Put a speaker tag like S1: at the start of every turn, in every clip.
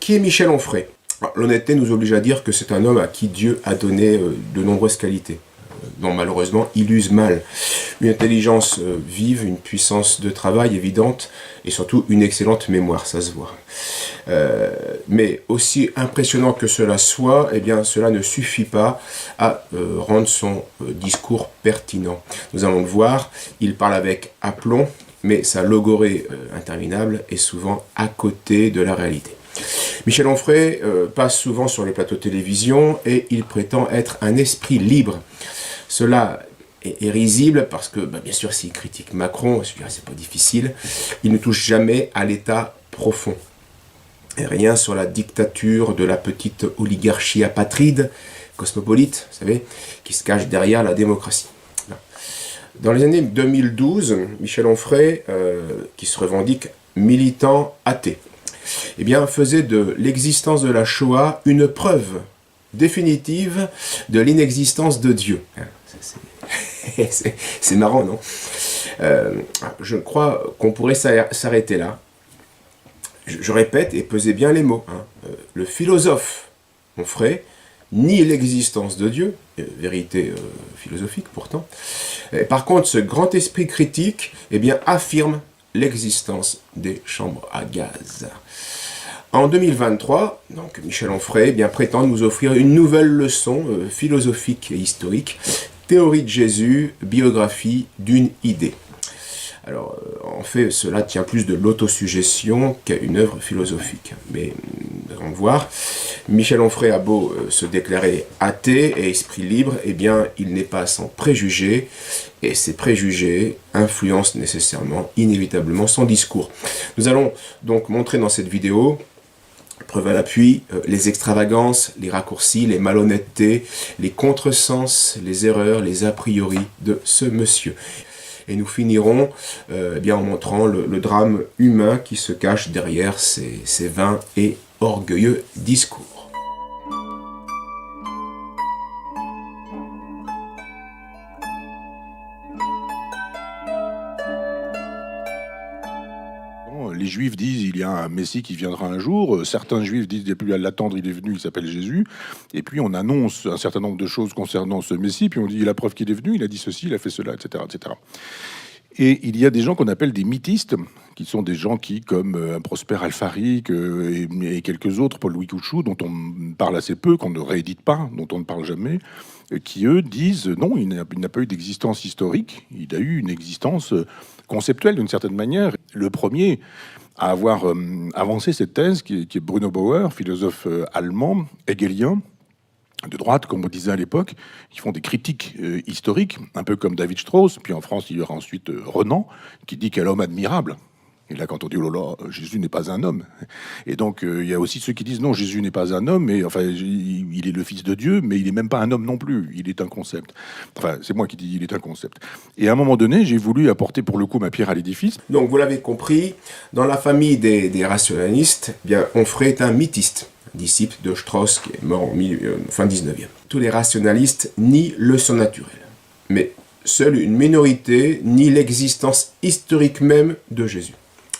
S1: Qui est Michel Onfray? L'honnêteté nous oblige à dire que c'est un homme à qui Dieu a donné de nombreuses qualités, dont malheureusement il use mal. Une intelligence vive, une puissance de travail évidente, et surtout une excellente mémoire, ça se voit. Mais aussi impressionnant que cela soit, eh bien cela ne suffit pas à rendre son discours pertinent. Nous allons le voir, il parle avec aplomb, mais sa logorée interminable est souvent à côté de la réalité. Michel Onfray passe souvent sur les plateaux de télévision et il prétend être un esprit libre. Cela est risible parce que, bien sûr, s'il critique Macron, c'est pas difficile, il ne touche jamais à l'état profond. Et rien sur la dictature de la petite oligarchie apatride, cosmopolite, vous savez, qui se cache derrière la démocratie. Dans les années 2012, Michel Onfray, qui se revendique militant athée, eh bien, faisait de l'existence de la Shoah une preuve définitive de l'inexistence de Dieu. C'est marrant, non? Je crois qu'on pourrait s'arrêter là. Je répète, et pesez bien les mots. Le philosophe Onfray nie l'existence de Dieu, vérité philosophique pourtant. Par contre, ce grand esprit critique, eh bien, affirme l'existence des chambres à gaz. En 2023, donc Michel Onfray prétend nous offrir une nouvelle leçon philosophique et historique, théorie de Jésus, biographie d'une idée. Alors, en fait, cela tient plus de l'autosuggestion qu'à une œuvre philosophique. Mais, nous allons le voir, Michel Onfray a beau se déclarer athée et esprit libre, eh bien, il n'est pas sans préjugés, et ces préjugés influencent nécessairement, inévitablement, son discours. Nous allons donc montrer dans cette vidéo, preuve à l'appui, les extravagances, les raccourcis, les malhonnêtetés, les contresens, les erreurs, les a priori de ce monsieur. Et nous finirons en montrant le drame humain qui se cache derrière ces vains et orgueilleux discours.
S2: Les Juifs disent il y a un Messie qui viendra un jour. Certains Juifs disent il n'y a plus à l'attendre, il est venu, il s'appelle Jésus. Et puis on annonce un certain nombre de choses concernant ce Messie. Puis on dit la preuve qu'il est venu, il a dit ceci, il a fait cela, etc., etc. Et il y a des gens qu'on appelle des mythistes, qui sont des gens qui, comme Prosper Alfaric et quelques autres, Paul-Louis Couchou, dont on parle assez peu, qu'on ne réédite pas, dont on ne parle jamais, qui eux disent non, il n'a pas eu d'existence historique, il a eu une existence conceptuelle d'une certaine manière. Le premier à avoir avancé cette thèse, qui est Bruno Bauer, philosophe allemand, hegelien, de droite, comme on disait à l'époque, qui font des critiques historiques, un peu comme David Strauss. Puis en France, il y aura ensuite Renan, qui dit quel homme admirable. Et là, quand on dit oh là là, Jésus n'est pas un homme. Et donc, il y a aussi ceux qui disent non, Jésus n'est pas un homme, mais enfin, il est le Fils de Dieu, mais il n'est même pas un homme non plus. Il est un concept. Enfin, c'est moi qui dis il est un concept. Et à un moment donné, j'ai voulu apporter pour le coup ma pierre à l'édifice.
S1: Donc, vous l'avez compris, dans la famille des rationalistes, Onfray est un mythiste, disciple de Strauss, qui est mort en fin 19e. Tous les rationalistes nient le surnaturel. Mais seule une minorité nie l'existence historique même de Jésus.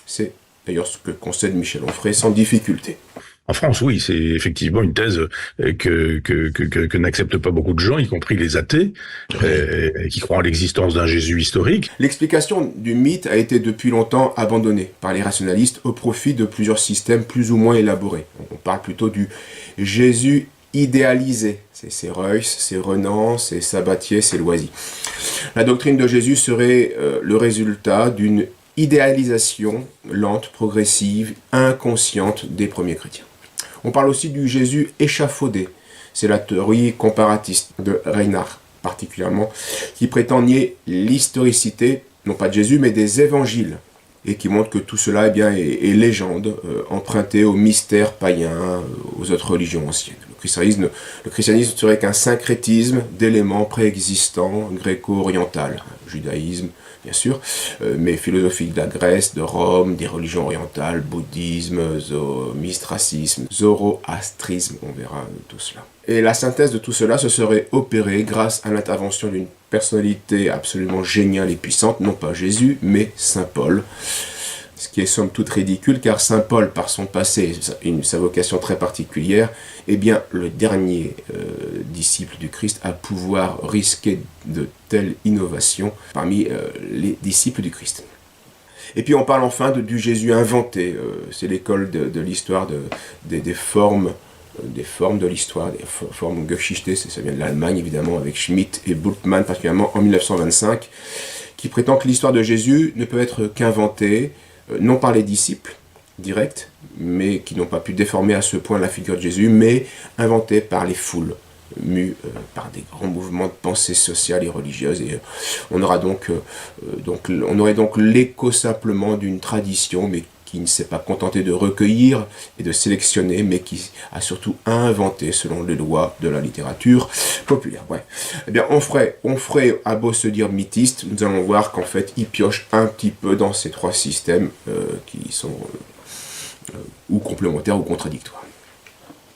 S1: C'est d'ailleurs ce que concède Michel Onfray sans difficulté.
S3: En France, oui, c'est effectivement une thèse que n'acceptent pas beaucoup de gens, y compris les athées, qui croient en l'existence d'un Jésus historique.
S1: L'explication du mythe a été depuis longtemps abandonnée par les rationalistes au profit de plusieurs systèmes plus ou moins élaborés. On parle plutôt du Jésus idéalisé. C'est Reuss, c'est Renan, c'est Sabatier, c'est Loisy. La doctrine de Jésus serait le résultat d'une idéalisation lente, progressive, inconsciente des premiers chrétiens. On parle aussi du Jésus échafaudé. C'est la théorie comparatiste de Reinhardt, particulièrement, qui prétend nier l'historicité, non pas de Jésus, mais des évangiles, et qui montre que tout cela est légende, empruntée aux mystères païens, aux autres religions anciennes. Le christianisme serait qu'un syncrétisme d'éléments préexistants, gréco-oriental, judaïsme, bien sûr, mais philosophique de la Grèce, de Rome, des religions orientales, bouddhisme, mistracisme, zoroastrisme, on verra tout cela. Et la synthèse de tout cela se serait opérée grâce à l'intervention d'une personnalité absolument géniale et puissante, non pas Jésus, mais Saint Paul, ce qui est somme toute ridicule, car saint Paul, par son passé, sa vocation très particulière, est bien le dernier disciple du Christ à pouvoir risquer de telles innovations parmi les disciples du Christ. Et puis on parle enfin du Jésus inventé. C'est l'école de l'histoire des formes de l'histoire, des formes Geschichte, ça vient de l'Allemagne évidemment, avec Schmitt et Bultmann, particulièrement en 1925, qui prétend que l'histoire de Jésus ne peut être qu'inventée, non par les disciples directs, mais qui n'ont pas pu déformer à ce point la figure de Jésus, mais inventée par les foules, mues par des grands mouvements de pensée sociale et religieuse. Et on aurait donc l'écho simplement d'une tradition, mais qui ne s'est pas contenté de recueillir et de sélectionner, mais qui a surtout inventé selon les lois de la littérature populaire. Ouais. Eh bien, Onfray a beau se dire mythiste, nous allons voir qu'en fait, il pioche un petit peu dans ces trois systèmes qui sont ou complémentaires ou contradictoires.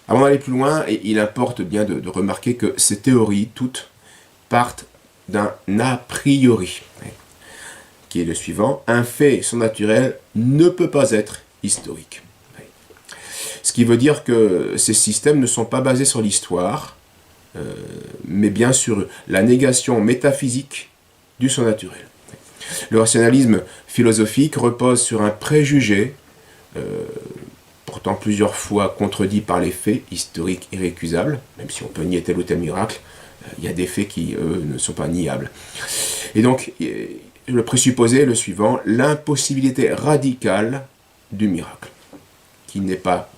S1: Avant d'aller plus loin, il importe bien de remarquer que ces théories, toutes, partent d'un a priori, qui est le suivant: un fait surnaturel ne peut pas être historique. Ce qui veut dire que ces systèmes ne sont pas basés sur l'histoire, mais bien sur la négation métaphysique du surnaturel. Le rationalisme philosophique repose sur un préjugé, pourtant plusieurs fois contredit par les faits historiques irrécusables, même si on peut nier tel ou tel miracle, il y a des faits qui, eux, ne sont pas niables. Et donc, le présupposé est le suivant: l'impossibilité radicale du miracle, qui n'est pas,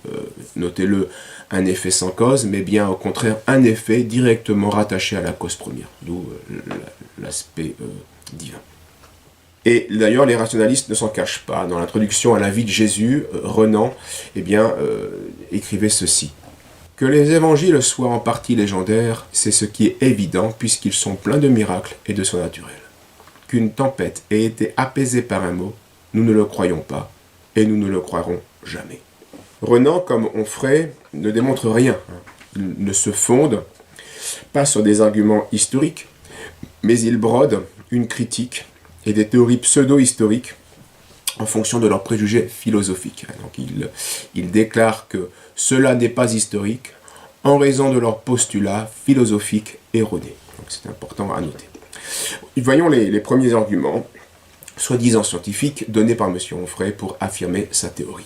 S1: notez-le, un effet sans cause, mais bien au contraire un effet directement rattaché à la cause première, d'où l'aspect divin. Et d'ailleurs, les rationalistes ne s'en cachent pas. Dans l'introduction à la vie de Jésus, Renan écrivait ceci: que les évangiles soient en partie légendaires, c'est ce qui est évident, puisqu'ils sont pleins de miracles et de surnaturel. Qu'une tempête ait été apaisée par un mot, nous ne le croyons pas, et nous ne le croirons jamais. Renan, comme Onfray, ne démontre rien. Il ne se fonde pas sur des arguments historiques, mais il brode une critique et des théories pseudo-historiques en fonction de leurs préjugés philosophiques. Donc il déclare que cela n'est pas historique en raison de leurs postulats philosophiques erronés. Donc c'est important à noter. Voyons les premiers arguments, soi-disant scientifiques, donnés par M. Onfray pour affirmer sa théorie.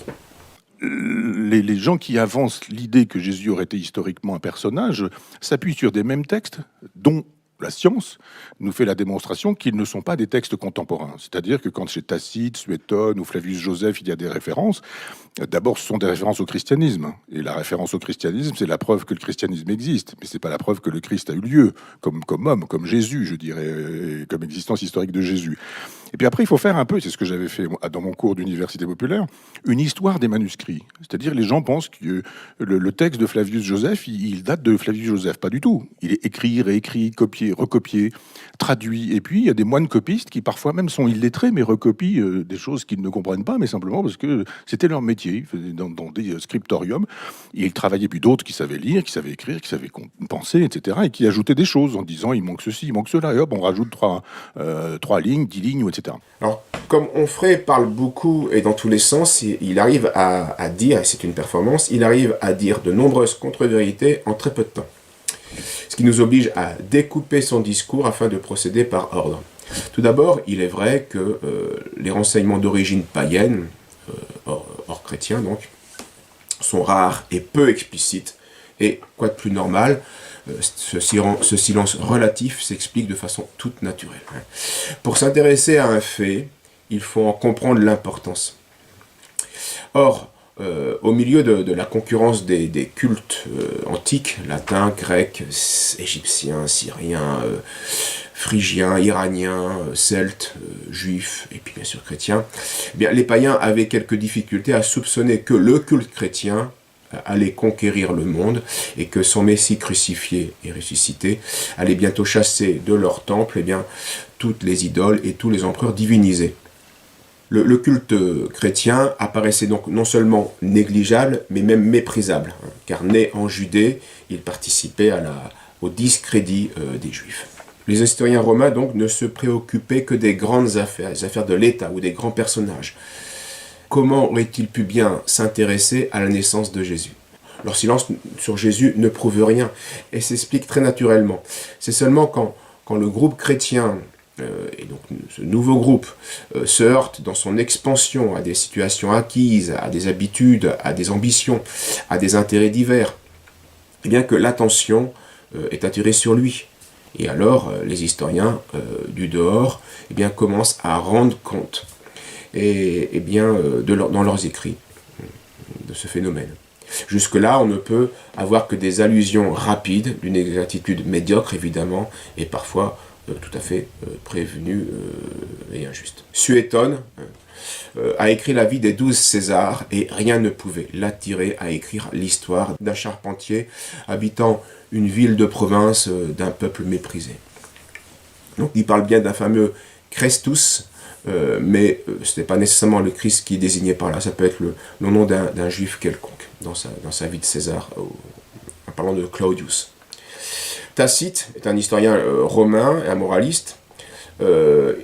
S2: Les gens qui avancent l'idée que Jésus aurait été historiquement un personnage s'appuient sur des mêmes textes, dont la science nous fait la démonstration qu'ils ne sont pas des textes contemporains. C'est-à-dire que quand chez Tacite, Suétone ou Flavius Joseph, il y a des références, d'abord ce sont des références au christianisme. Et la référence au christianisme, c'est la preuve que le christianisme existe. Mais c'est pas la preuve que le Christ a eu lieu, comme homme, comme Jésus, je dirais, comme existence historique de Jésus. Et puis après, il faut faire un peu, c'est ce que j'avais fait dans mon cours d'université populaire, une histoire des manuscrits. C'est-à-dire les gens pensent que le texte de Flavius Joseph, il date de Flavius Joseph. Pas du tout. Il est écrit, réécrit, copié, recopié, traduit. Et puis, il y a des moines copistes qui parfois même sont illettrés, mais recopient des choses qu'ils ne comprennent pas, mais simplement parce que c'était leur métier. Ils faisaient dans des scriptoriums. Et ils travaillaient, puis d'autres qui savaient lire, qui savaient écrire, qui savaient penser, etc. Et qui ajoutaient des choses en disant, il manque ceci, il manque cela. Et hop, on rajoute 3 lignes, 10 lignes, etc.
S1: Alors, comme Onfray parle beaucoup et dans tous les sens, il arrive à dire, et c'est une performance, il arrive à dire de nombreuses contre-vérités en très peu de temps. Ce qui nous oblige à découper son discours afin de procéder par ordre. Tout d'abord, il est vrai que les renseignements d'origine païenne, hors chrétien donc, sont rares et peu explicites, et quoi de plus normal, ce silence relatif s'explique de façon toute naturelle. Pour s'intéresser à un fait, il faut en comprendre l'importance. Or, au milieu de la concurrence des cultes antiques, latins, grecs, égyptiens, syriens, phrygiens, iraniens, celtes, juifs, et puis bien sûr chrétiens, eh bien, les païens avaient quelques difficultés à soupçonner que le culte chrétien allait conquérir le monde et que son Messie crucifié et ressuscité allait bientôt chasser de leur temple toutes les idoles et tous les empereurs divinisés. Le culte chrétien apparaissait donc non seulement négligeable, mais même méprisable, car né en Judée, il participait au discrédit des Juifs. Les historiens romains donc ne se préoccupaient que des grandes affaires, les affaires de l'État ou des grands personnages. Comment aurait-il pu bien s'intéresser à la naissance de Jésus? Leur silence sur Jésus ne prouve rien et s'explique très naturellement. C'est seulement quand le groupe chrétien, et donc ce nouveau groupe, se heurte dans son expansion à des situations acquises, à des habitudes, à des ambitions, à des intérêts divers, eh bien que l'attention est attirée sur lui. Et alors, les historiens du dehors eh bien, commencent à rendre compte dans leurs écrits de ce phénomène. Jusque-là, on ne peut avoir que des allusions rapides, d'une exactitude médiocre évidemment, et parfois tout à fait prévenue et injuste. Suétone a écrit la vie des 12 Césars, et rien ne pouvait l'attirer à écrire l'histoire d'un charpentier habitant une ville de province d'un peuple méprisé. Donc il parle bien d'un fameux Christus, mais ce n'est pas nécessairement le Christ qui est désigné par là, ça peut être le nom d'un juif quelconque dans sa vie de César, en parlant de Claudius. Tacite est un historien romain et un moraliste.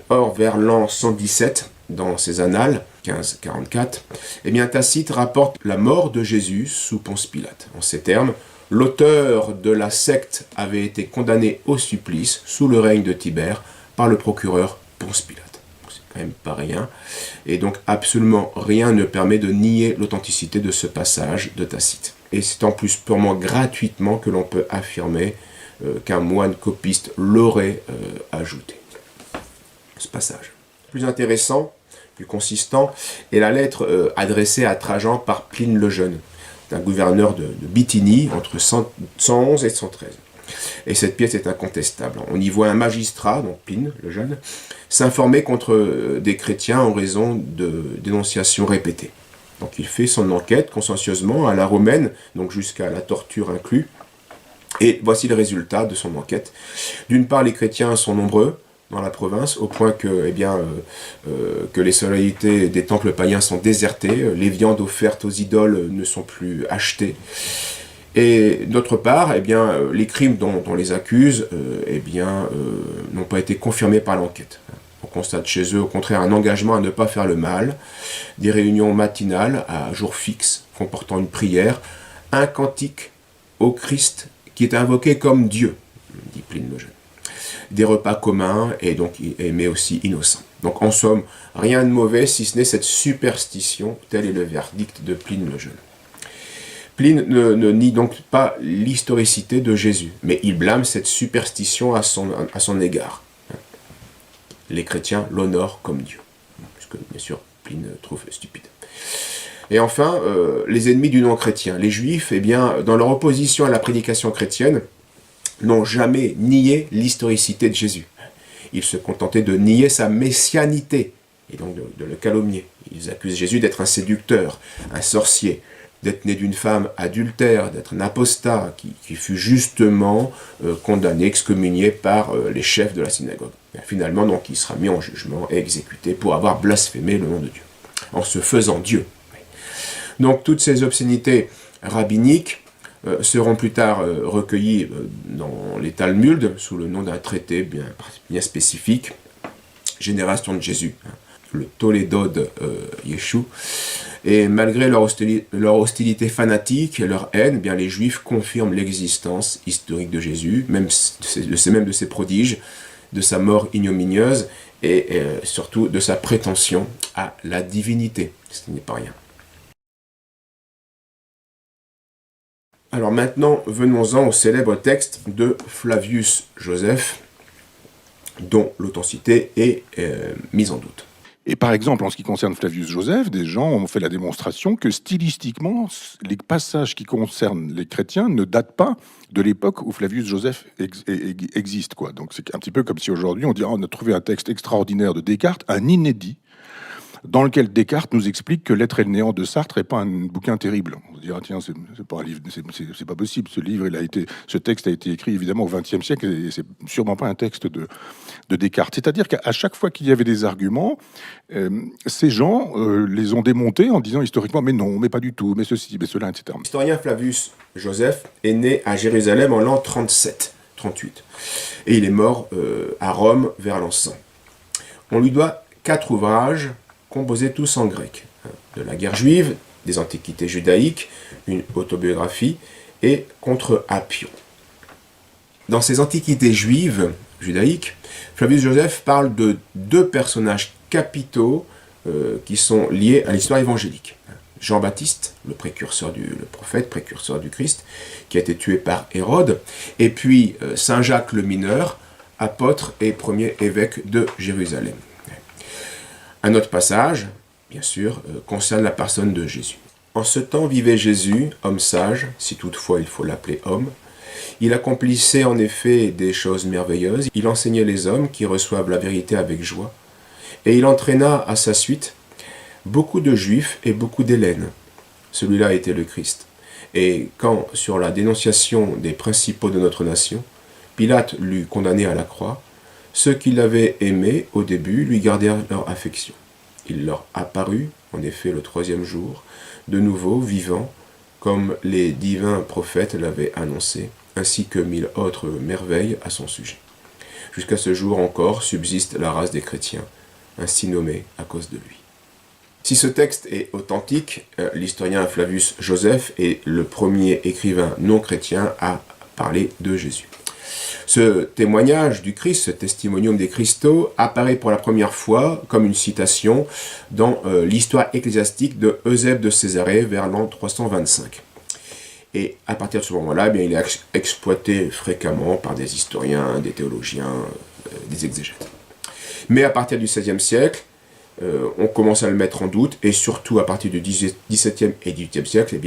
S1: Or, vers l'an 117, dans ses annales, 1544, eh bien, Tacite rapporte la mort de Jésus sous Ponce Pilate. En ces termes, l'auteur de la secte avait été condamné au supplice sous le règne de Tibère par le procureur Ponce Pilate. C'est quand même pas rien. Et donc, absolument rien ne permet de nier l'authenticité de ce passage de Tacite. Et c'est en plus purement gratuitement que l'on peut affirmer qu'un moine copiste l'aurait ajouté. Ce passage. Plus intéressant, plus consistant, est la lettre adressée à Trajan par Pline le Jeune, un gouverneur de Bithynie entre 111 et 113. Et cette pièce est incontestable. On y voit un magistrat, donc Pline le Jeune, s'informer contre des chrétiens en raison de dénonciations répétées. Donc il fait son enquête consciencieusement à la romaine, donc jusqu'à la torture inclus. Et voici le résultat de son enquête. D'une part, les chrétiens sont nombreux dans la province, au point que, que les solennités des temples païens sont désertées, les viandes offertes aux idoles ne sont plus achetées. Et d'autre part, les crimes dont on les accuse n'ont pas été confirmés par l'enquête. On constate chez eux, au contraire, un engagement à ne pas faire le mal, des réunions matinales à jour fixe, comportant une prière, un cantique au Christ qui est invoqué comme Dieu, dit Pline le Jeune. Des repas communs mais aussi innocents. Donc en somme, rien de mauvais si ce n'est cette superstition, tel est le verdict de Pline le Jeune. Pline ne nie donc pas l'historicité de Jésus, mais il blâme cette superstition à son égard. Les chrétiens l'honorent comme Dieu, ce que bien sûr Pline trouve stupide. Et enfin, les ennemis du non-chrétien, les juifs, dans leur opposition à la prédication chrétienne, n'ont jamais nié l'historicité de Jésus. Ils se contentaient de nier sa messianité, et donc de le calomnier. Ils accusent Jésus d'être un séducteur, un sorcier, d'être né d'une femme adultère, d'être un apostat, qui fut justement condamné, excommunié par les chefs de la synagogue. Et finalement, donc, il sera mis en jugement et exécuté pour avoir blasphémé le nom de Dieu, en se faisant Dieu. Donc toutes ces obscénités rabbiniques seront plus tard recueillies dans les Talmuds sous le nom d'un traité bien spécifique, Génération de Jésus, le Tolédo de Yeshu. Et malgré leur hostilité fanatique et leur haine, les Juifs confirment l'existence historique de Jésus, même de ses prodiges, de sa mort ignominieuse et surtout de sa prétention à la divinité, ce n'est pas rien. Alors maintenant, venons-en au célèbre texte de Flavius Joseph, dont l'authenticité est mise en doute.
S2: Et par exemple, en ce qui concerne Flavius Joseph, des gens ont fait la démonstration que stylistiquement, les passages qui concernent les chrétiens ne datent pas de l'époque où Flavius Joseph existe, quoi. Donc c'est un petit peu comme si aujourd'hui on dit on a trouvé un texte extraordinaire de Descartes, un inédit, dans lequel Descartes nous explique que L'être et le néant de Sartre n'est pas un bouquin terrible. On se dira, tiens, c'est pas un livre, c'est pas possible. Ce texte a été écrit évidemment au XXe siècle et c'est sûrement pas un texte de Descartes. C'est-à-dire qu'à chaque fois qu'il y avait des arguments, ces gens les ont démontés en disant historiquement, mais non, mais pas du tout, mais ceci, mais cela, etc.
S1: L'historien Flavius Joseph est né à Jérusalem en l'an 38. Et il est mort à Rome vers l'an 100. On lui doit 4 ouvrages composés tous en grec. de la guerre juive, des antiquités judaïques, une autobiographie, et contre Appion. Dans ces antiquités juives, judaïques, Flavius Josèphe parle de deux personnages capitaux qui sont liés à l'histoire évangélique. Jean-Baptiste, le prophète, précurseur du Christ, qui a été tué par Hérode, et puis Saint Jacques le Mineur, apôtre et premier évêque de Jérusalem. Un autre passage, bien sûr, concerne la personne de Jésus. En ce temps vivait Jésus, homme sage, si toutefois il faut l'appeler homme. Il accomplissait en effet des choses merveilleuses, il enseignait les hommes qui reçoivent la vérité avec joie, et il entraîna à sa suite beaucoup de Juifs et beaucoup d'Hellènes. Celui-là était le Christ. Et quand, sur la dénonciation des principaux de notre nation, Pilate l'eut condamné à la croix, ceux qui l'avaient aimé au début lui gardèrent leur affection. Il leur apparut, en effet, le troisième jour, de nouveau vivant, comme les divins prophètes l'avaient annoncé, ainsi que 1000 autres merveilles à son sujet. Jusqu'à ce jour encore subsiste la race des chrétiens, ainsi nommée à cause de lui. Si ce texte est authentique, l'historien Flavius Josèphe est le premier écrivain non chrétien à parler de Jésus. Ce témoignage du Christ, ce testimonium des Christo, apparaît pour la première fois comme une citation dans l'histoire ecclésiastique de Eusèbe de Césarée vers l'an 325. Et à partir de ce moment-là, il est exploité fréquemment par des historiens, des théologiens, des exégètes. Mais à partir du XVIe siècle, on commence à le mettre en doute, et surtout à partir du XVIIe et XVIIIe siècle,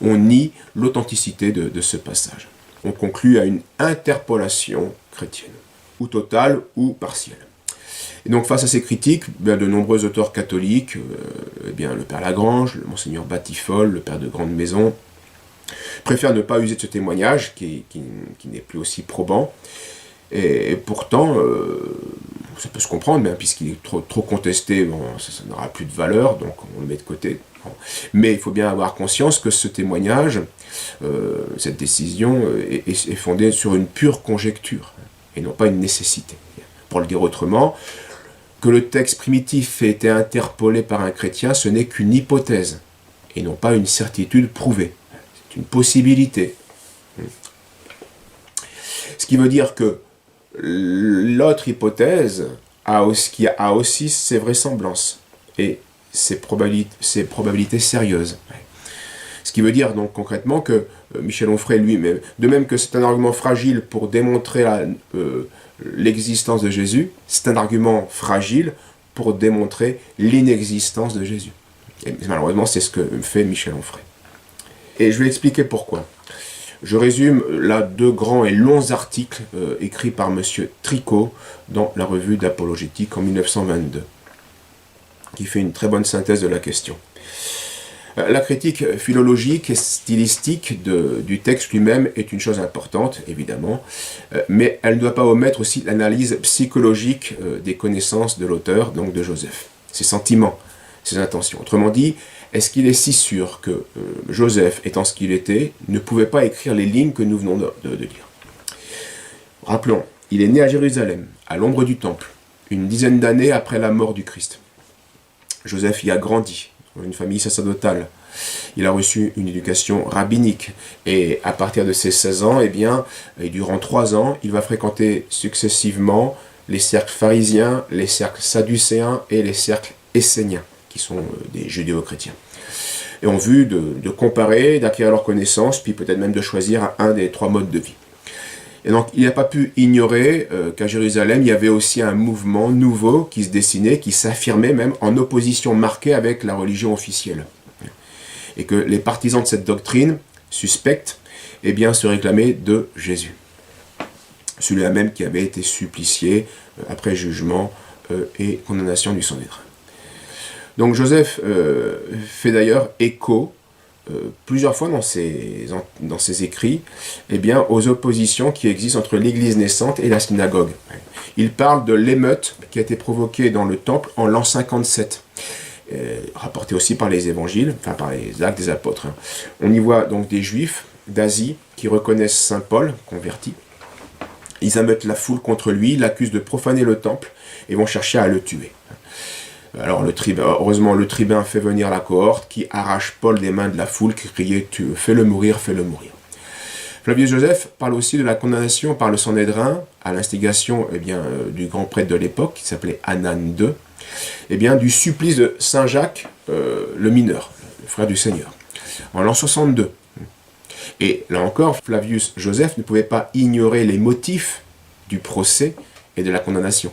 S1: on nie l'authenticité de ce passage. On conclut à une interpolation chrétienne, ou totale ou partielle. Et donc face à ces critiques, de nombreux auteurs catholiques, le père Lagrange, le monseigneur Batifol, le père de Grande Maison, préfèrent ne pas user de ce témoignage qui n'est plus aussi probant. Et pourtant, ça peut se comprendre, puisqu'il est trop contesté, ça n'aura plus de valeur, donc on le met de côté. Mais il faut bien avoir conscience que ce témoignage, cette décision, est fondée sur une pure conjecture, et non pas une nécessité. Pour le dire autrement, que le texte primitif ait été interpolé par un chrétien, ce n'est qu'une hypothèse, et non pas une certitude prouvée. C'est une possibilité. Ce qui veut dire que l'autre hypothèse a aussi ses vraisemblances et ses probabilités sérieuses. Ce qui veut dire donc concrètement que Michel Onfray lui-même, de même que c'est un argument fragile pour démontrer l'existence de Jésus, c'est un argument fragile pour démontrer l'inexistence de Jésus. Et malheureusement, c'est ce que fait Michel Onfray. Et je vais expliquer pourquoi. Je résume là 2 grands et longs articles écrits par M. Tricot dans la revue d'Apologétique en 1922, qui fait une très bonne synthèse de la question. La critique philologique et stylistique du texte lui-même est une chose importante, évidemment, mais elle ne doit pas omettre aussi l'analyse psychologique des connaissances de l'auteur, donc de Joseph, ses sentiments, ses intentions. Autrement dit, est-ce qu'il est si sûr que Joseph, étant ce qu'il était, ne pouvait pas écrire les lignes que nous venons de lire? Rappelons, il est né à Jérusalem, à l'ombre du temple, une dizaine d'années après la mort du Christ. Joseph y a grandi, dans une famille sacerdotale. Il a reçu une éducation rabbinique, et à partir de ses 16 ans, et durant 3 ans, il va fréquenter successivement les cercles pharisiens, les cercles sadducéens et les cercles esséniens, qui sont des judéo-chrétiens. Et en vue de comparer, d'acquérir leur connaissance, puis peut-être même de choisir un des 3 modes de vie. Et donc, il n'a pas pu ignorer qu'à Jérusalem, il y avait aussi un mouvement nouveau qui se dessinait, qui s'affirmait même en opposition marquée avec la religion officielle. Et que les partisans de cette doctrine, suspectes, se réclamaient de Jésus. Celui-là même qui avait été supplicié après jugement et condamnation du Sanhédrin. Donc Joseph fait d'ailleurs écho plusieurs fois dans ses écrits aux oppositions qui existent entre l'église naissante et la synagogue. Il parle de l'émeute qui a été provoquée dans le temple en l'an 57, rapporté aussi par les évangiles, par les actes des apôtres. On y voit donc des juifs d'Asie qui reconnaissent saint Paul, converti. Ils ameutent la foule contre lui, l'accusent de profaner le temple et vont chercher à le tuer. Alors heureusement, le tribun fait venir la cohorte qui arrache Paul des mains de la foule qui criait « Fais-le mourir, fais-le mourir ». Flavius Joseph parle aussi de la condamnation par le Sanhédrin à l'instigation du grand prêtre de l'époque qui s'appelait Anan II, du supplice de Saint Jacques le mineur, le frère du Seigneur, en l'an 62. Et là encore, Flavius Joseph ne pouvait pas ignorer les motifs du procès et de la condamnation.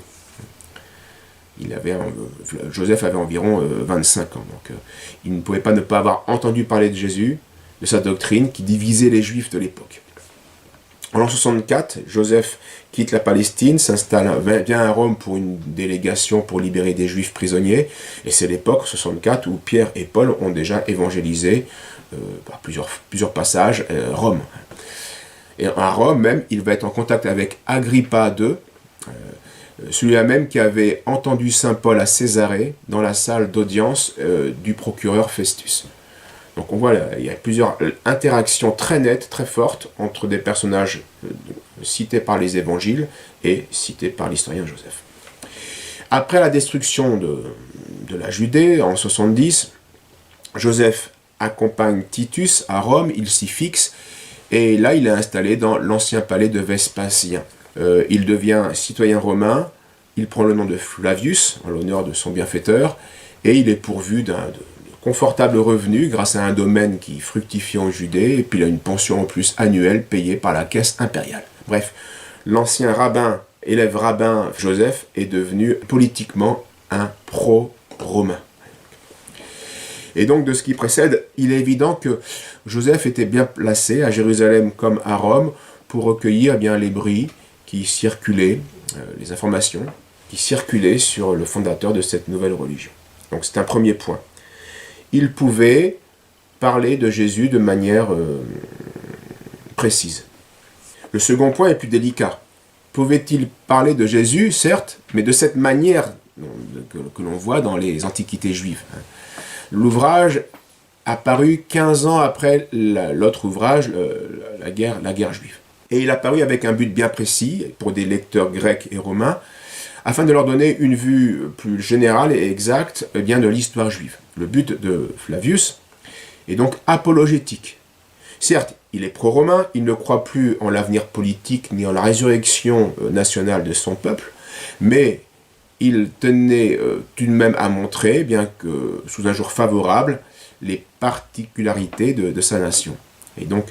S1: Joseph avait environ 25 ans, donc il ne pouvait pas ne pas avoir entendu parler de Jésus, de sa doctrine qui divisait les Juifs de l'époque. En l'an 64, Joseph quitte la Palestine, vient à Rome pour une délégation pour libérer des Juifs prisonniers, et c'est l'époque 64 où Pierre et Paul ont déjà évangélisé par plusieurs passages Rome. Et à Rome même, il va être en contact avec Agrippa II, celui-là même qui avait entendu saint Paul à Césarée dans la salle d'audience du procureur Festus. Donc on voit, il y a plusieurs interactions très nettes, très fortes entre des personnages cités par les évangiles et cités par l'historien Joseph. Après la destruction de la Judée en 70, Joseph accompagne Titus à Rome, il s'y fixe, et là il est installé dans l'ancien palais de Vespasien. Il devient citoyen romain, il prend le nom de Flavius, en l'honneur de son bienfaiteur, et il est pourvu d'un confortable revenu grâce à un domaine qui fructifie en Judée, et puis il a une pension en plus annuelle payée par la caisse impériale. Bref, l'ancien élève rabbin Joseph est devenu politiquement un pro-romain. Et donc de ce qui précède, il est évident que Joseph était bien placé à Jérusalem comme à Rome pour recueillir les bris qui circulaient, les informations qui circulaient sur le fondateur de cette nouvelle religion. Donc c'est un premier point. Il pouvait parler de Jésus de manière précise. Le second point est plus délicat. Pouvait-il parler de Jésus, certes, mais de cette manière que l'on voit dans les antiquités juives. L'ouvrage a paru 15 ans après l'autre ouvrage, la guerre juive. Et il a paru avec un but bien précis pour des lecteurs grecs et romains, afin de leur donner une vue plus générale et exacte de l'histoire juive. Le but de Flavius est donc apologétique. Certes, il est pro-romain, il ne croit plus en l'avenir politique ni en la résurrection nationale de son peuple, mais il tenait tout de même à montrer, bien que sous un jour favorable, les particularités de sa nation. Et donc,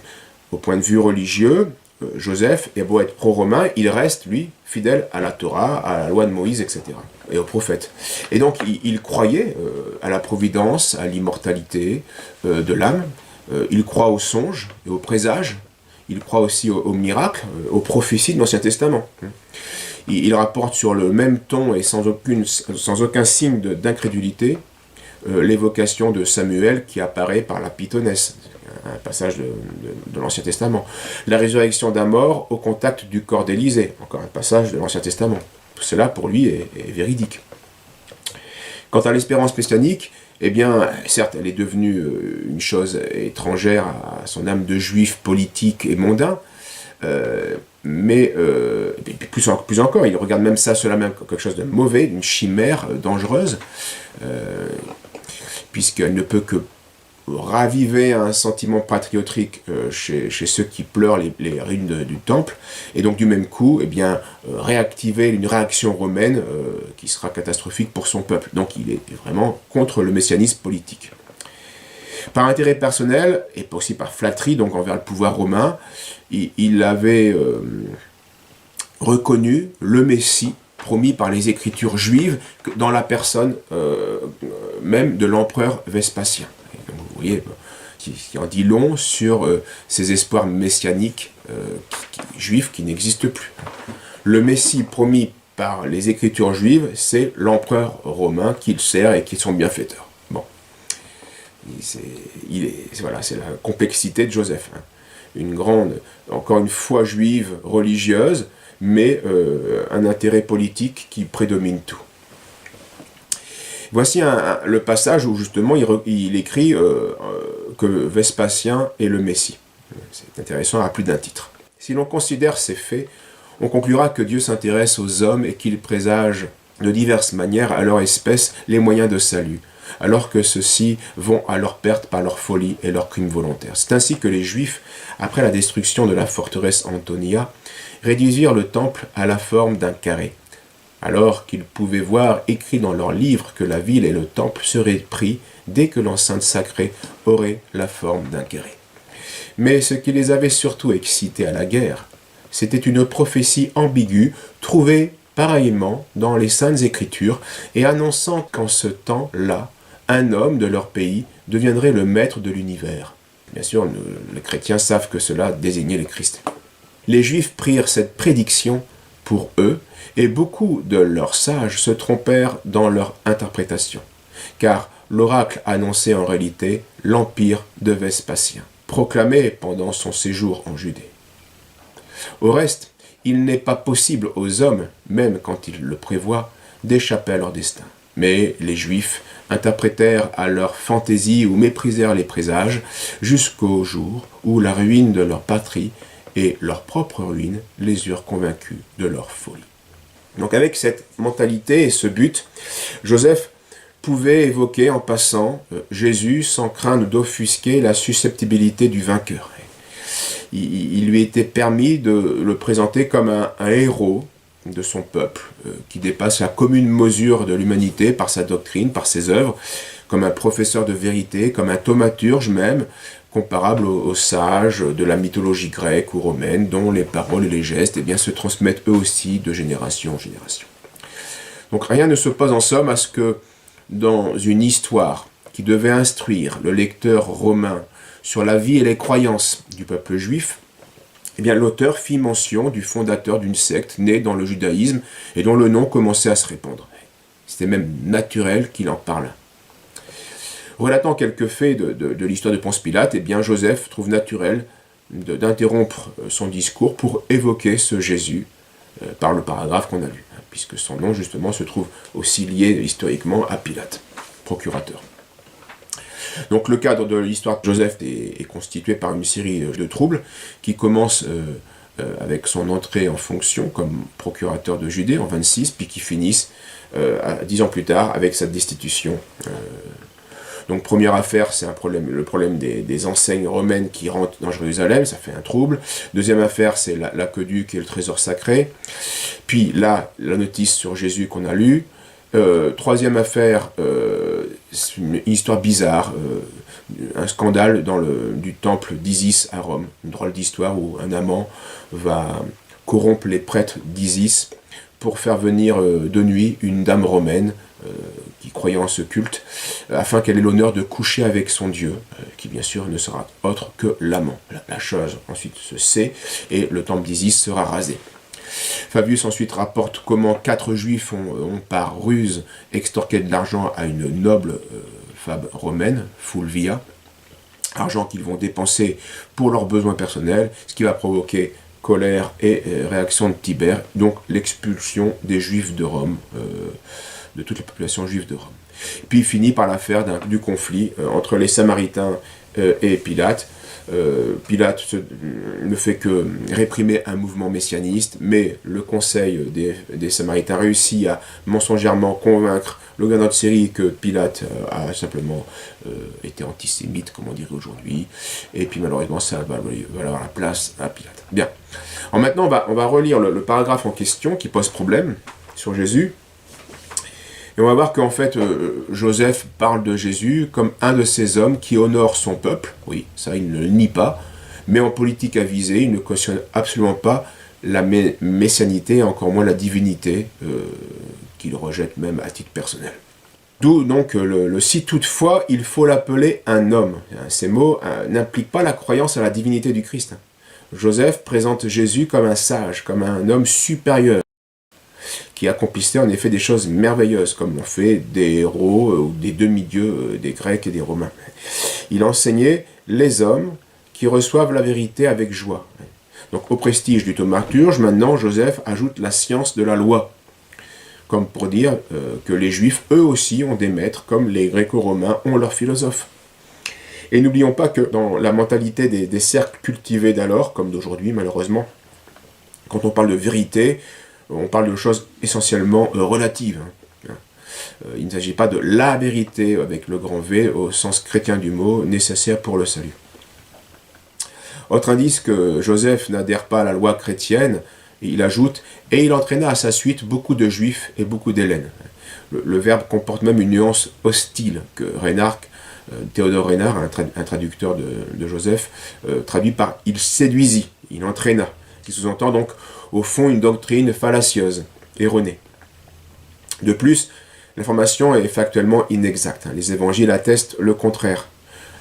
S1: au point de vue religieux, Joseph est beau être pro-romain, il reste, lui, fidèle à la Torah, à la loi de Moïse, etc., et aux prophètes. Et donc, il croyait à la providence, à l'immortalité de l'âme, il croit aux songes et aux présages, il croit aussi aux miracles, aux prophéties de l'Ancien Testament. Il rapporte sur le même ton et sans aucun signe d'incrédulité l'évocation de Samuel qui apparaît par la pythonesse, un passage de l'Ancien Testament. La résurrection d'un mort au contact du corps d'Élisée, encore un passage de l'Ancien Testament. Tout cela, pour lui, est véridique. Quant à l'espérance messianique, certes, elle est devenue une chose étrangère à son âme de juif politique et mondain, mais plus encore, il regarde même cela même comme quelque chose de mauvais, une chimère dangereuse, puisqu'elle ne peut que raviver un sentiment patriotique chez ceux qui pleurent les ruines du temple, et donc du même coup, réactiver une réaction romaine qui sera catastrophique pour son peuple. Donc il est vraiment contre le messianisme politique. Par intérêt personnel, et aussi par flatterie, donc envers le pouvoir romain, il avait reconnu le Messie promis par les Écritures juives dans la personne même de l'empereur Vespasien. Et donc, vous voyez, qui en dit long sur ces espoirs messianiques juifs qui n'existent plus. Le Messie promis par les Écritures juives, c'est l'empereur romain qu'il sert et qui est son bienfaiteur. Bon. C'est la complexité de Joseph. Une grande, encore une foi juive, religieuse, mais un intérêt politique qui prédomine tout. Voici le passage où justement il écrit que Vespasien est le Messie. C'est intéressant à plus d'un titre. Si l'on considère ces faits, on conclura que Dieu s'intéresse aux hommes et qu'il présage de diverses manières à leur espèce les moyens de salut, alors que ceux-ci vont à leur perte par leur folie et leurs crimes volontaires. C'est ainsi que les Juifs, après la destruction de la forteresse Antonia, réduisirent le temple à la forme d'un carré, alors qu'ils pouvaient voir écrit dans leurs livres que la ville et le temple seraient pris dès que l'enceinte sacrée aurait la forme d'un carré. Mais ce qui les avait surtout excités à la guerre, c'était une prophétie ambiguë trouvée pareillement dans les Saintes Écritures et annonçant qu'en ce temps-là, un homme de leur pays deviendrait le maître de l'univers. Bien sûr, les chrétiens savent que cela désignait le Christ. Les Juifs prirent cette prédiction pour eux et beaucoup de leurs sages se trompèrent dans leur interprétation, car l'oracle annonçait en réalité l'empire de Vespasien, proclamé pendant son séjour en Judée. Au reste, il n'est pas possible aux hommes, même quand ils le prévoient, d'échapper à leur destin. Mais les Juifs interprétèrent à leur fantaisie ou méprisèrent les présages jusqu'au jour où la ruine de leur patrie et leur propre ruine les eurent convaincus de leur folie. Donc avec cette mentalité et ce but, Joseph pouvait évoquer en passant Jésus sans craindre d'offusquer la susceptibilité du vainqueur. Il lui était permis de le présenter comme un héros de son peuple, qui dépasse la commune mesure de l'humanité par sa doctrine, par ses œuvres, comme un professeur de vérité, comme un thaumaturge même, comparable aux sages de la mythologie grecque ou romaine, dont les paroles et les gestes se transmettent eux aussi de génération en génération. Donc rien ne s'oppose en somme à ce que dans une histoire qui devait instruire le lecteur romain sur la vie et les croyances du peuple juif, l'auteur fit mention du fondateur d'une secte née dans le judaïsme et dont le nom commençait à se répandre. C'était même naturel qu'il en parle. Relatant quelques faits de l'histoire de Ponce Pilate, Joseph trouve naturel d'interrompre son discours pour évoquer ce Jésus par le paragraphe qu'on a lu, puisque son nom justement se trouve aussi lié historiquement à Pilate, procurateur. Donc le cadre de l'histoire de Joseph est constitué par une série de troubles qui commencent avec son entrée en fonction comme procurateur de Judée en 26, puis qui finissent 10 ans plus tard avec sa destitution. Donc première affaire, c'est le problème des enseignes romaines qui rentrent dans Jérusalem, ça fait un trouble. Deuxième affaire, c'est l'aqueduc et le trésor sacré. Puis là, la notice sur Jésus qu'on a lue. Troisième affaire, c'est une histoire bizarre, un scandale du temple d'Isis à Rome. Une drôle d'histoire où un amant va corrompre les prêtres d'Isis pour faire venir de nuit une dame romaine qui croyait en ce culte, afin qu'elle ait l'honneur de coucher avec son Dieu, qui bien sûr ne sera autre que l'amant. La chose ensuite se sait et le temple d'Isis sera rasé. Fabius ensuite rapporte comment 4 juifs ont par ruse extorqué de l'argent à une noble femme romaine, Fulvia, argent qu'ils vont dépenser pour leurs besoins personnels, ce qui va provoquer colère et réaction de Tibère, donc l'expulsion des juifs de Rome, de toute la population juive de Rome. Puis il finit par l'affaire du conflit entre les Samaritains et Pilate. Pilate ne fait que réprimer un mouvement messianiste, mais le conseil des Samaritains réussit à mensongèrement convaincre le gouverneur de Syrie que Pilate a simplement été antisémite, comme on dirait aujourd'hui, et puis malheureusement ça va avoir la place à Pilate. Bien. Alors maintenant on va relire le paragraphe en question qui pose problème sur Jésus. Et on va voir qu'en fait, Joseph parle de Jésus comme un de ces hommes qui honore son peuple. Oui, ça, il ne le nie pas. Mais en politique avisée, il ne cautionne absolument pas la messianité, encore moins la divinité, qu'il rejette même à titre personnel. D'où donc le si toutefois, il faut l'appeler un homme. Ces mots n'impliquent pas la croyance à la divinité du Christ. Joseph présente Jésus comme un sage, comme un homme supérieur, qui accomplissait en effet des choses merveilleuses, comme l'ont fait des héros ou des demi-dieux des Grecs et des Romains. Il enseignait les hommes qui reçoivent la vérité avec joie. Donc au prestige du thaumaturge, maintenant Joseph ajoute la science de la loi, comme pour dire que les Juifs, eux aussi, ont des maîtres, comme les Gréco-Romains ont leurs philosophes. Et n'oublions pas que dans la mentalité des cercles cultivés d'alors, comme d'aujourd'hui malheureusement, quand on parle de vérité, on parle de choses essentiellement relatives. Il ne s'agit pas de la vérité avec le grand V au sens chrétien du mot, nécessaire pour le salut. Autre indice que Joseph n'adhère pas à la loi chrétienne, il ajoute « et il entraîna à sa suite beaucoup de juifs et beaucoup d'hellènes ». Le verbe comporte même une nuance hostile que Théodore Reynard, un traducteur de Joseph, traduit par « il séduisit », « il entraîna », qui sous-entend donc au fond une doctrine fallacieuse, erronée. De plus, l'information est factuellement inexacte. Les évangiles attestent le contraire.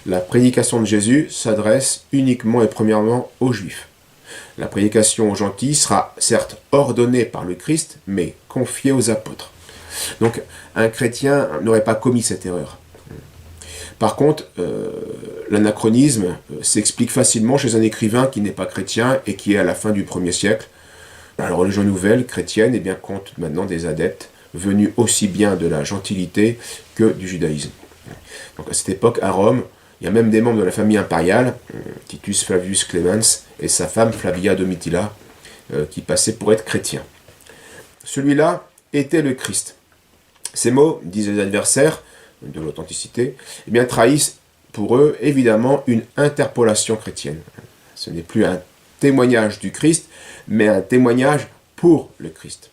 S1: La prédication de Jésus s'adresse uniquement et premièrement aux Juifs. La prédication aux gentils sera certes ordonnée par le Christ, mais confiée aux apôtres. Donc, un chrétien n'aurait pas commis cette erreur. Par contre, l'anachronisme s'explique facilement chez un écrivain qui n'est pas chrétien et qui est à la fin du 1er siècle. La religion nouvelle chrétienne compte maintenant des adeptes venus aussi bien de la gentilité que du judaïsme. Donc à cette époque, à Rome, il y a même des membres de la famille impériale, Titus Flavius Clemens et sa femme Flavia Domitilla, qui passaient pour être chrétiens. Celui-là était le Christ. Ces mots, disent les adversaires de l'authenticité, trahissent pour eux évidemment une interpolation chrétienne. Ce n'est plus un témoignage du Christ, mais un témoignage pour le Christ.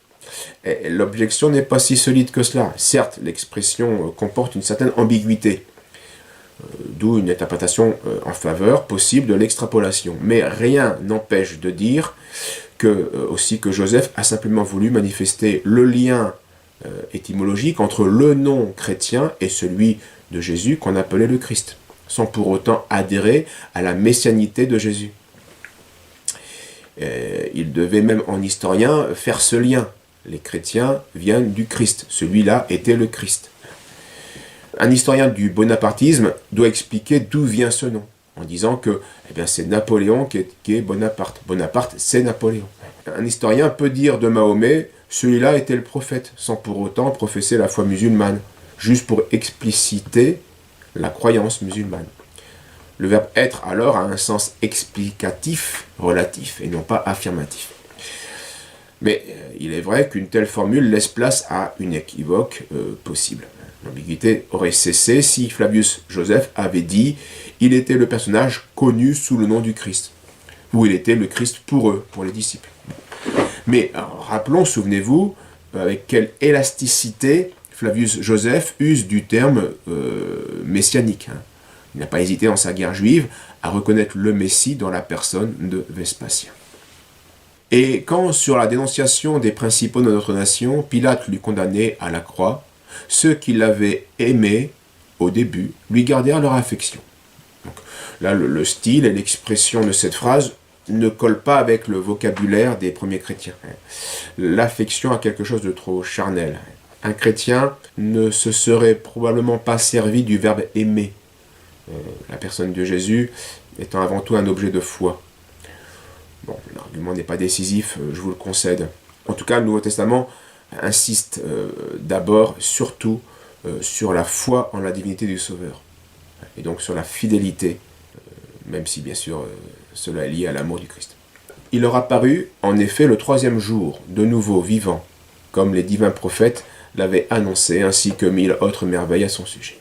S1: Et l'objection n'est pas si solide que cela. Certes, l'expression comporte une certaine ambiguïté, d'où une interprétation en faveur possible de l'extrapolation. Mais rien n'empêche de dire aussi que Joseph a simplement voulu manifester le lien étymologique entre le nom chrétien et celui de Jésus qu'on appelait le Christ, sans pour autant adhérer à la messianité de Jésus. Il devait même en historien faire ce lien. Les chrétiens viennent du Christ. Celui-là était le Christ. Un historien du bonapartisme doit expliquer d'où vient ce nom, en disant que c'est Napoléon qui est Bonaparte. Bonaparte, c'est Napoléon. Un historien peut dire de Mahomet, celui-là était le prophète, sans pour autant professer la foi musulmane, juste pour expliciter la croyance musulmane. Le verbe être, alors, a un sens explicatif, relatif, et non pas affirmatif. Mais il est vrai qu'une telle formule laisse place à une équivoque possible. L'ambiguïté aurait cessé si Flavius Joseph avait dit « il était le personnage connu sous le nom du Christ », ou « il était le Christ pour eux, pour les disciples ». Mais rappelons, souvenez-vous, avec quelle élasticité Flavius Joseph use du terme messianique. Il n'a pas hésité dans sa guerre juive à reconnaître le Messie dans la personne de Vespasien. Et quand, sur la dénonciation des principaux de notre nation, Pilate l'eut condamné à la croix, ceux qui l'avaient aimé au début lui gardèrent leur affection. Donc, là, le style et l'expression de cette phrase ne collent pas avec le vocabulaire des premiers chrétiens. L'affection a quelque chose de trop charnel. Un chrétien ne se serait probablement pas servi du verbe aimer. La personne de Jésus étant avant tout un objet de foi. Bon, l'argument n'est pas décisif, je vous le concède. En tout cas, le Nouveau Testament insiste d'abord, surtout, sur la foi en la divinité du Sauveur. Et donc sur la fidélité, même si bien sûr cela est lié à l'amour du Christ. Il leur apparut en effet le 3e jour, de nouveau vivant, comme les divins prophètes l'avaient annoncé, ainsi que 1000 autres merveilles à son sujet.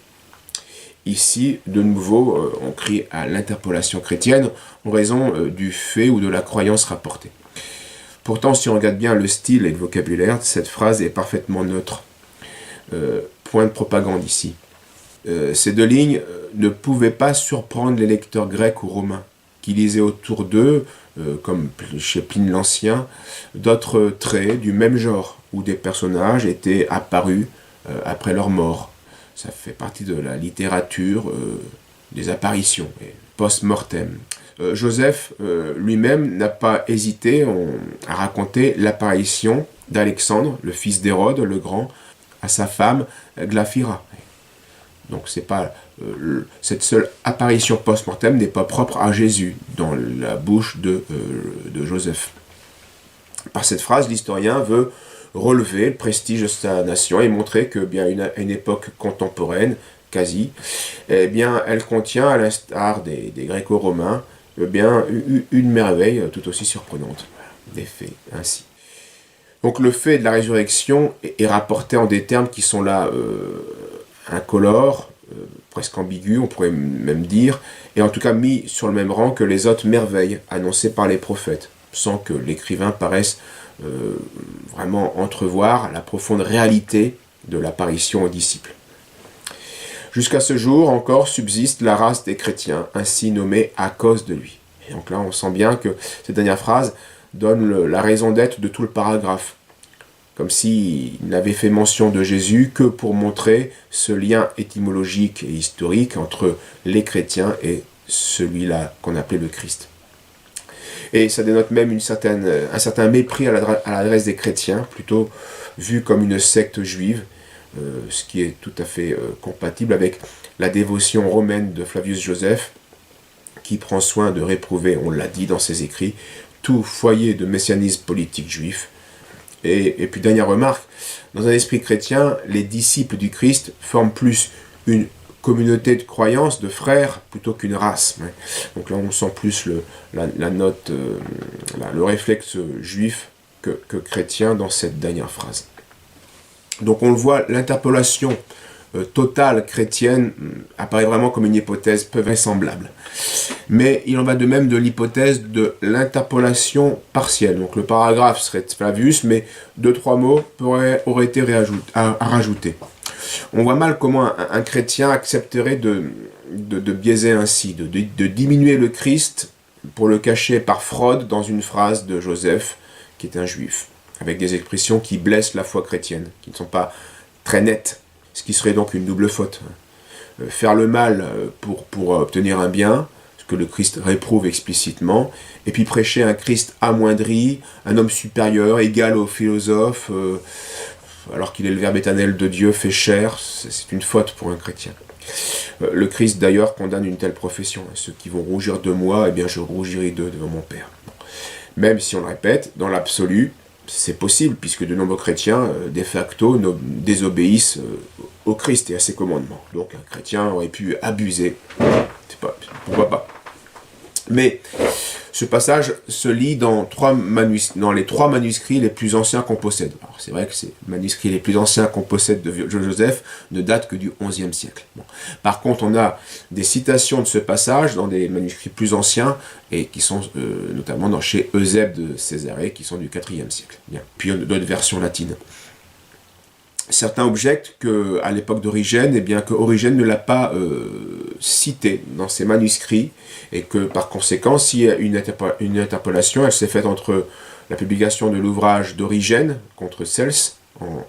S1: Ici, de nouveau, on crie à l'interpolation chrétienne en raison du fait ou de la croyance rapportée. Pourtant, si on regarde bien le style et le vocabulaire, cette phrase est parfaitement neutre. Point de propagande ici. Ces deux lignes ne pouvaient pas surprendre les lecteurs grecs ou romains, qui lisaient autour d'eux, comme chez Pline l'Ancien, d'autres traits du même genre, où des personnages étaient apparus après leur mort. Ça fait partie de la littérature des apparitions, post-mortem. Joseph lui-même n'a pas hésité à raconter l'apparition d'Alexandre, le fils d'Hérode le Grand, à sa femme Glaphyra. Donc c'est pas cette seule apparition post-mortem n'est pas propre à Jésus dans la bouche de Joseph. Par cette phrase, l'historien veut relever le prestige de sa nation et montrer que bien à une époque contemporaine, quasi, elle contient, à l'instar des Gréco-Romains, une merveille tout aussi surprenante. Des faits ainsi. Donc le fait de la résurrection est rapporté en des termes qui sont là incolores, presque ambigus, on pourrait même dire, et en tout cas mis sur le même rang que les autres merveilles annoncées par les prophètes, sans que l'écrivain paraisse vraiment entrevoir la profonde réalité de l'apparition aux disciples. Jusqu'à ce jour encore subsiste la race des chrétiens, ainsi nommée à cause de lui. Et donc là, on sent bien que cette dernière phrase donne la raison d'être de tout le paragraphe. Comme s'il n'avait fait mention de Jésus que pour montrer ce lien étymologique et historique entre les chrétiens et celui-là qu'on appelait le Christ. Et ça dénote même un certain mépris à l'adresse des chrétiens, plutôt vu comme une secte juive, ce qui est tout à fait compatible avec la dévotion romaine de Flavius Joseph, qui prend soin de réprouver, on l'a dit dans ses écrits, tout foyer de messianisme politique juif. Et puis dernière remarque, dans un esprit chrétien, les disciples du Christ forment plus une communauté de croyance, de frères, plutôt qu'une race. Donc là, on sent plus la note, le réflexe juif que chrétien dans cette dernière phrase. Donc on le voit, l'interpolation totale chrétienne apparaît vraiment comme une hypothèse peu vraisemblable. Mais il en va de même de l'hypothèse de l'interpolation partielle. Donc le paragraphe serait Flavius, mais 2-3 mots auraient été à rajouter. On voit mal comment un chrétien accepterait de biaiser ainsi, de diminuer le Christ pour le cacher par fraude dans une phrase de Joseph, qui est un juif, avec des expressions qui blessent la foi chrétienne, qui ne sont pas très nettes, ce qui serait donc une double faute. Faire le mal pour obtenir un bien, ce que le Christ réprouve explicitement, et puis prêcher un Christ amoindri, un homme supérieur, égal aux philosophes, alors qu'il est le Verbe éternel de Dieu fait chair, c'est une faute pour un chrétien. Le Christ d'ailleurs condamne une telle profession. Ceux qui vont rougir de moi, eh bien je rougirai d'eux devant mon Père. Même si on le répète, dans l'absolu, c'est possible, puisque de nombreux chrétiens, de facto, désobéissent au Christ et à ses commandements. Donc un chrétien aurait pu abuser. Pourquoi pas. Mais ce passage se lit dans les 3 manuscrits les plus anciens qu'on possède. Alors c'est vrai que ces manuscrits les plus anciens qu'on possède de Joseph ne datent que du XIe siècle. Bon. Par contre, on a des citations de ce passage dans des manuscrits plus anciens, et qui sont notamment chez Eusèbe de Césarée, qui sont du IVe siècle. Bien. Puis on a d'autres versions latines. Certains objectent qu'à l'époque d'Origène, que Origène ne l'a pas cité dans ses manuscrits, et que par conséquent, s'il y a une interpolation, elle s'est faite entre la publication de l'ouvrage d'Origène contre Cels en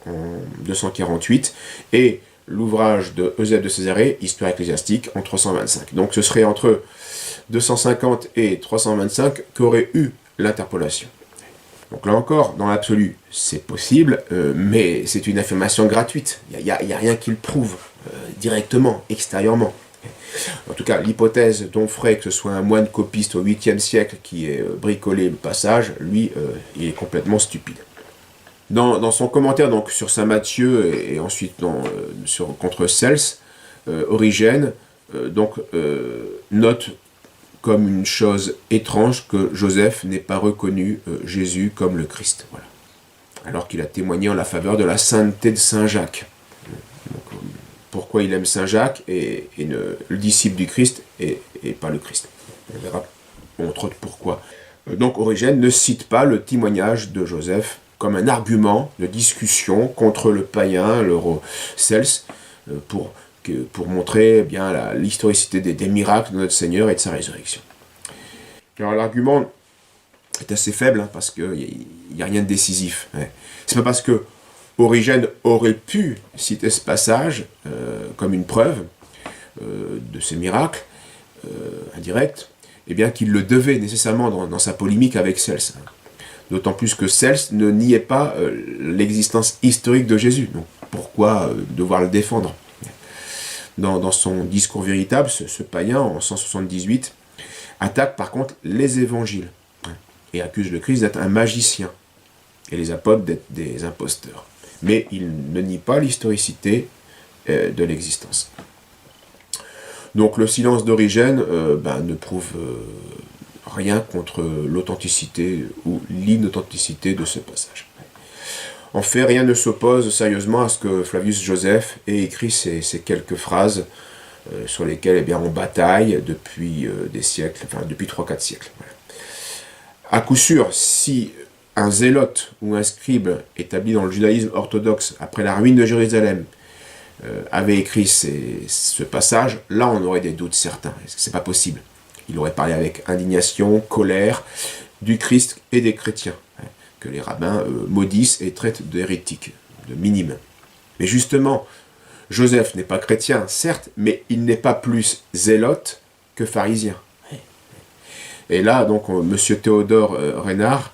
S1: 248 et l'ouvrage de Eusèbe de Césarée, Histoire ecclésiastique, en 325. Donc ce serait entre 250 et 325 qu'aurait eu l'interpolation. Donc là encore, dans l'absolu, c'est possible, mais c'est une affirmation gratuite. Il n'y a rien qui le prouve directement, extérieurement. En tout cas, l'hypothèse d'Onfray, que ce soit un moine copiste au 8e siècle qui ait bricolé le passage, lui, il est complètement stupide. Dans son commentaire donc, sur saint Matthieu et ensuite contre Cels, Origène note comme une chose étrange que Joseph n'ait pas reconnu Jésus comme le Christ, voilà. Alors qu'il a témoigné en la faveur de la sainteté de saint Jacques. Donc, pourquoi il aime saint Jacques et le disciple du Christ et pas le Christ. On verra entre autres pourquoi. Donc Origène ne cite pas le témoignage de Joseph comme un argument de discussion contre le païen, Cels, pour montrer bien l'historicité des miracles de notre Seigneur et de sa résurrection. Alors l'argument est assez faible, parce qu'il n'y a rien de décisif. C'est pas parce que Origène aurait pu citer ce passage comme une preuve de ces miracles indirects, et bien qu'il le devait nécessairement dans sa polémique avec Cels. D'autant plus que Cels ne niait pas l'existence historique de Jésus. Donc pourquoi devoir le défendre ? Dans son discours véritable, ce païen, en 178, attaque par contre les évangiles, et accuse le Christ d'être un magicien, et les apôtres d'être des imposteurs. Mais il ne nie pas l'historicité de l'existence. Donc le silence d'Origène ne prouve rien contre l'authenticité ou l'inauthenticité de ce passage. En fait, rien ne s'oppose sérieusement à ce que Flavius Joseph ait écrit ces quelques phrases sur lesquelles on bataille depuis des siècles, enfin depuis 3-4 siècles. Voilà. À coup sûr, si un zélote ou un scribe établi dans le judaïsme orthodoxe après la ruine de Jérusalem avait écrit ce passage, là on aurait des doutes certains. C'est pas possible. Il aurait parlé avec indignation, colère du Christ et des chrétiens, que les rabbins maudissent et traitent d'hérétiques, de minimes. Mais justement, Joseph n'est pas chrétien, certes, mais il n'est pas plus zélote que pharisien. Et là, donc, monsieur Théodore Reynard,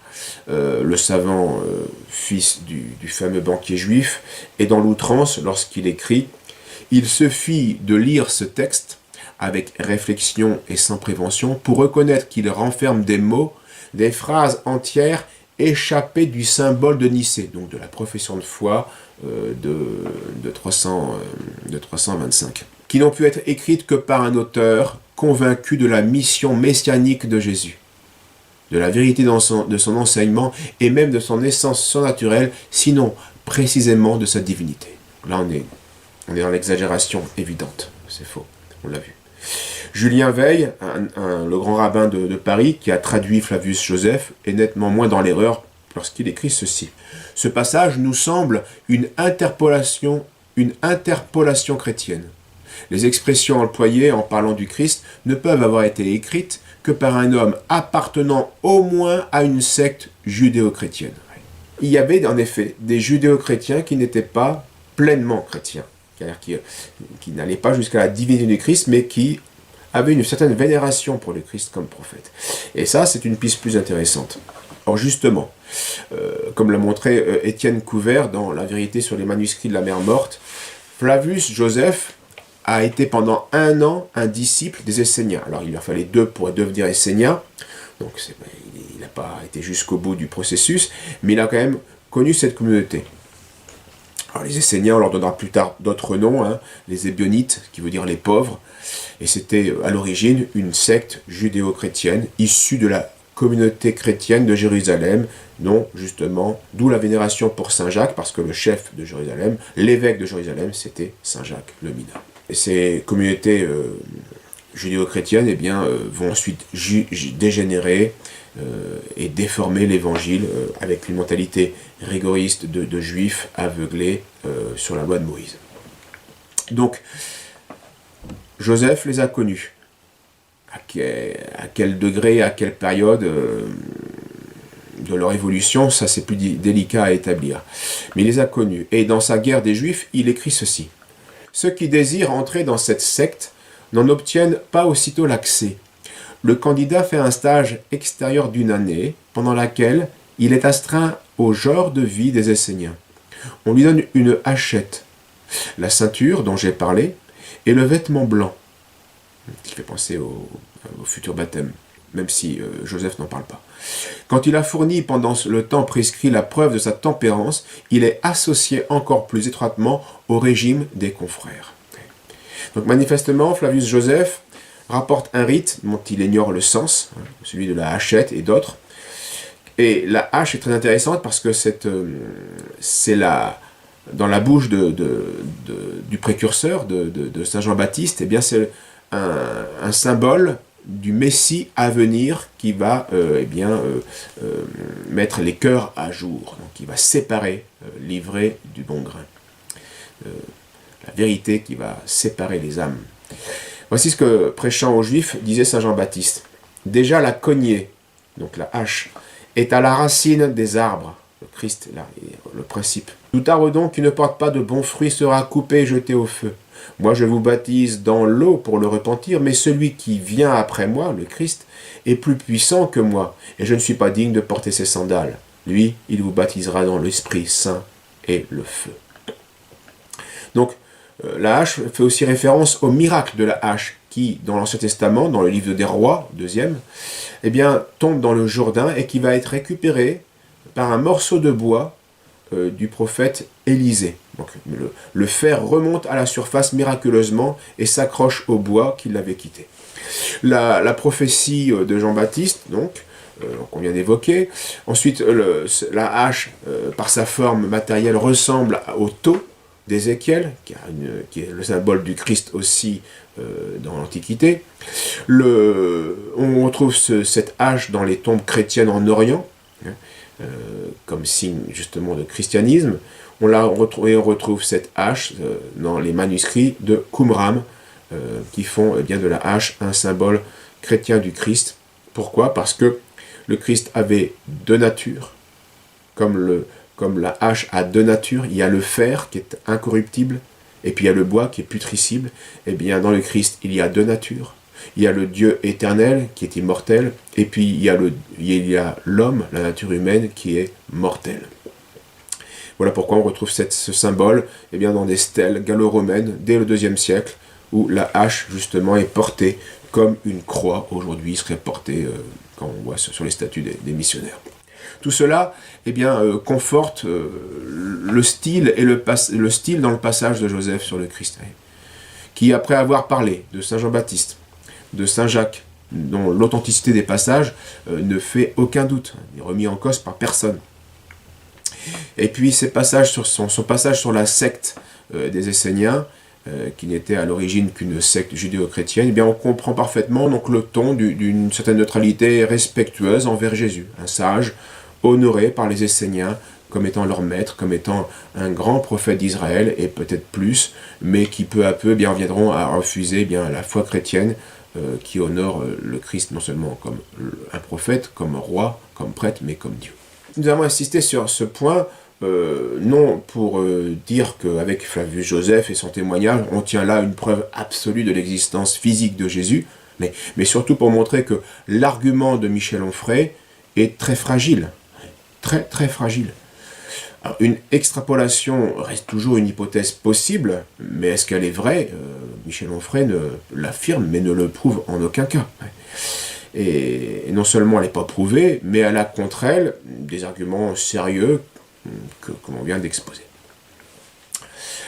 S1: le savant fils du fameux banquier juif, est dans l'outrance lorsqu'il écrit « Il suffit de lire ce texte avec réflexion et sans prévention pour reconnaître qu'il renferme des mots, des phrases entières échappées du symbole de Nicée, donc de la profession de foi de 325, qui n'ont pu être écrites que par un auteur convaincu de la mission messianique de Jésus, de la vérité de son enseignement et même de son essence surnaturelle, sinon précisément de sa divinité. Là, on est dans l'exagération évidente, c'est faux, on l'a vu. Julien Veil, le grand rabbin de Paris, qui a traduit Flavius Joseph, est nettement moins dans l'erreur lorsqu'il écrit ceci. Ce passage nous semble une interpolation chrétienne. Les expressions employées en parlant du Christ ne peuvent avoir été écrites que par un homme appartenant au moins à une secte judéo-chrétienne. Il y avait en effet des judéo-chrétiens qui n'étaient pas pleinement chrétiens, c'est-à-dire qui n'allaient pas jusqu'à la divinité du Christ, mais qui avaient une certaine vénération pour le Christ comme prophète. Et ça, c'est une piste plus intéressante. Or justement, comme l'a montré Étienne Couvert dans La vérité sur les manuscrits de la mer morte, Flavius Joseph a été pendant 1 an un disciple des Esséniens. Alors il lui a fallu 2 pour devenir Essénien, donc il n'a pas été jusqu'au bout du processus, mais il a quand même connu cette communauté. Alors les Esséniens, on leur donnera plus tard d'autres noms, les Ébionites, qui veut dire les pauvres, et c'était à l'origine une secte judéo-chrétienne issue de la communauté chrétienne de Jérusalem, dont justement, d'où la vénération pour Saint Jacques, parce que le chef de Jérusalem, l'évêque de Jérusalem, c'était Saint Jacques le Mineur. Et ces communautés judéo-chrétiennes vont ensuite dégénérer et déformer l'évangile avec une mentalité rigoriste de juifs aveuglés sur la loi de Moïse. Donc, Joseph les a connus. À quel degré, à quelle période de leur évolution, ça c'est plus délicat à établir. Mais il les a connus. Et dans sa guerre des Juifs, il écrit ceci. Ceux qui désirent entrer dans cette secte n'en obtiennent pas aussitôt l'accès. Le candidat fait un stage extérieur d'1 année, pendant laquelle il est astreint au genre de vie des Esséniens. On lui donne une hachette, la ceinture dont j'ai parlé, et le vêtement blanc, qui fait penser au futur baptême, même si Joseph n'en parle pas. Quand il a fourni pendant le temps prescrit la preuve de sa tempérance, il est associé encore plus étroitement au régime des confrères. Donc manifestement, Flavius Joseph rapporte un rite dont il ignore le sens, celui de la hachette et d'autres. Et la hache est très intéressante parce que c'est dans la bouche du précurseur de Saint Jean-Baptiste, c'est un symbole du Messie à venir qui va mettre les cœurs à jour, donc qui va séparer l'ivraie du bon grain. La vérité qui va séparer les âmes. Voici ce que, prêchant aux Juifs, disait Saint Jean-Baptiste. Déjà la cognée, donc la hache, est à la racine des arbres. Le Christ, là, le principe. Tout arbre donc qui ne porte pas de bons fruits sera coupé et jeté au feu. Moi je vous baptise dans l'eau pour le repentir, mais celui qui vient après moi, le Christ, est plus puissant que moi, et je ne suis pas digne de porter ses sandales. Lui, il vous baptisera dans l'Esprit Saint et le feu. Donc, la hache fait aussi référence au miracle de la hache, qui, dans l'Ancien Testament, dans le livre des Rois, 2e, tombe dans le Jourdain et qui va être récupéré par un morceau de bois du prophète Élisée. Donc, le fer remonte à la surface miraculeusement et s'accroche au bois qui l'avait quitté. La prophétie de Jean-Baptiste, donc, qu'on vient d'évoquer. Ensuite, la hache, par sa forme matérielle, ressemble au tau d'Ézéchiel, qui est le symbole du Christ aussi dans l'Antiquité. On retrouve cette hache dans les tombes chrétiennes en Orient, comme signe justement de christianisme. On retrouve cette hache dans les manuscrits de Qumran, qui font bien de la hache un symbole chrétien du Christ. Pourquoi? Parce que le Christ avait deux natures, comme la hache a deux natures. Il y a le fer qui est incorruptible, et puis il y a le bois qui est putricible. Et bien dans le Christ, il y a deux natures. Il y a le Dieu éternel qui est immortel, et puis il y a l'homme, la nature humaine, qui est mortelle. Voilà pourquoi on retrouve ce symbole dans des stèles gallo-romaines dès le IIe siècle, où la hache justement est portée comme une croix aujourd'hui serait portée quand on voit sur les statues des missionnaires. Tout cela conforte le style dans le passage de Joseph sur le Christ, qui après avoir parlé de Saint Jean-Baptiste, de Saint Jacques, dont l'authenticité des passages ne fait aucun doute, n'est remis en cause par personne. Et puis son passage sur la secte des Esséniens, qui n'était à l'origine qu'une secte judéo-chrétienne, on comprend parfaitement donc le ton d'une certaine neutralité respectueuse envers Jésus, un sage honoré par les Esséniens comme étant leur maître, comme étant un grand prophète d'Israël, et peut-être plus, mais qui peu à peu viendront à refuser la foi chrétienne qui honore le Christ non seulement comme un prophète, comme roi, comme prêtre, mais comme Dieu. Nous avons insisté sur ce point, non pour dire qu'avec Flavius Joseph et son témoignage, on tient là une preuve absolue de l'existence physique de Jésus, mais surtout pour montrer que l'argument de Michel Onfray est très fragile, très très fragile. Alors, une extrapolation reste toujours une hypothèse possible, mais est-ce qu'elle est vraie? Michel Onfray l'affirme, mais ne le prouve en aucun cas. Et non seulement elle n'est pas prouvée, mais elle a contre elle des arguments sérieux que l'on vient d'exposer.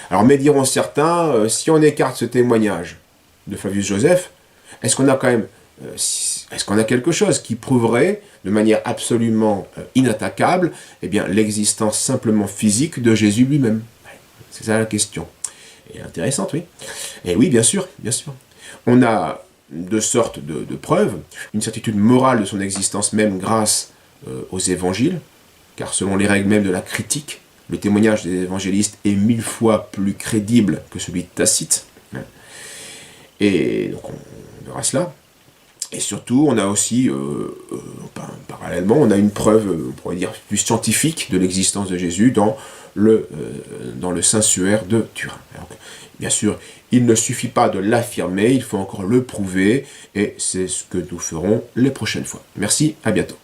S1: Alors, mais diront certains, si on écarte ce témoignage de Flavius Joseph, est-ce qu'on a quelque chose qui prouverait de manière absolument inattaquable l'existence simplement physique de Jésus lui-même? C'est ça la question. Et intéressante, oui. Et oui, bien sûr, bien sûr. On a deux sortes de preuves. Une certitude morale de son existence même grâce aux évangiles, car selon les règles même de la critique, le témoignage des évangélistes est 1000 fois plus crédible que celui de Tacite. Et donc on verra cela. Et surtout, on a aussi, parallèlement, on a une preuve, on pourrait dire, plus scientifique de l'existence de Jésus dans le Saint-Suaire de Turin. Alors, bien sûr, il ne suffit pas de l'affirmer, il faut encore le prouver, et c'est ce que nous ferons les prochaines fois. Merci, à bientôt.